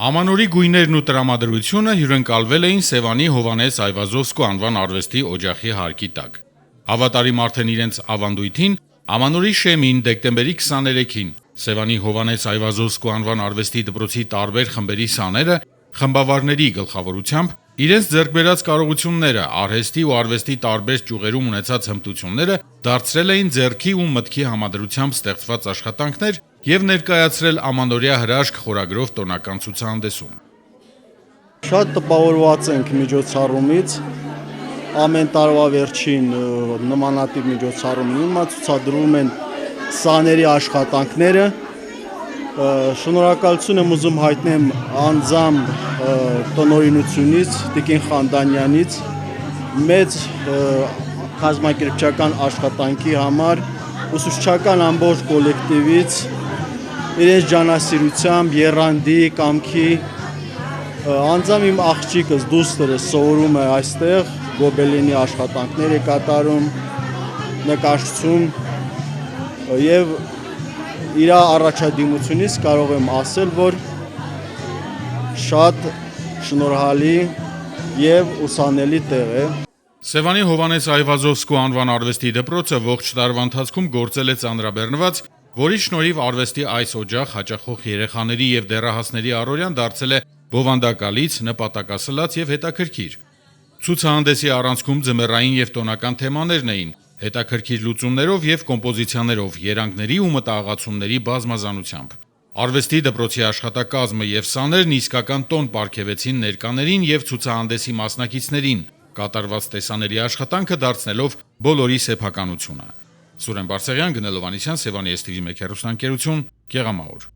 Ամանորի գույներն ու տրամադրությունը հյուրընկալվել էին Սևանի Հովհաննես Այվազովսկու անվան արվեստի օջախի հարկի տակ։ Հավատարիմ արդեն իրենց ավանդույթին, Ամանորի շեմին դեկտեմբերի 23-ին Սևանի Հովհաննես Այվազովսկու անվան արվեստի դպրոցի տարբեր խմբերի սաները խմբավարների գլխավորությամբ իրենց ձեռք բերած կարողությունները, արհեստի ու արվեստի տարբեր ճյուղերում ունեցած հմտությունները դարձրել էին ձեռքի ու մտքի համադրությամբ ստեղծված աշխատանքներ եւ ներկայացրել Ամանորյա հրաշք խորագրով տոնական ցուցահանդեսում։ Շատ տպավորված ենք միջոցառումից, ամեն տարվա վերջին նմանատիպ միջոցառումներում ցուցադրում են սաների աշխատանքները։ Շնորհակալություն եմ ուզում հայտնեմ անձամբ տնօրինությունից, Տիկին Խանդանյանից, մեծ կազմակերպչական աշխատանքի համար, ուսուցչական ամբողջ կոլեկտիվից, իրենց ջանասիրությամբ, եռանդի, կամքի, անձամբ իմ աղջիկս, դուստրս սովորում է այստեղ, գոբելինի աշխատանքներ է կատարում, նկարչություն եւ իր առաջադիմությունից կարող եմ ասել, որ շատ շնորհալի եւ ուսանելի տեղ է։ Սևանի Հովհաննես Այվազովսկու անվան արվեստի դպրոցը ողջ տարվա ընթացքում գործել է ծանրաբեռնված, որի շնորհիվ արվեստի այս օջախ հաճախող երեխաների եւ դեռահասների առօրյան դարձել է բովանդակալից, նպատակասլաց եւ հետաքրքիր։ Ցուցահանդեսի առանցքում ձմեռային եւ տոնական թեմաներն էին, հետաքրքիր լուծումներով եւ կոմպոզիցիաներով, երանգների ու մտահղացումների բազմազանությամբ։ Արվեստի դպրոցի աշխատակազմը եւ սաներն իսկական տոն պարգևեցին ներկաներին եւ ցուցահանդեսի մասնակիցներին, կատարված տեսաների աշխատանքը դարձնելով բոլորի սեփականությունը։ Սուրեն Բարսեղյան, Գնելովանիսյան, Սևանի STV1 հեռուստաընկերություն, Գեղամահոր։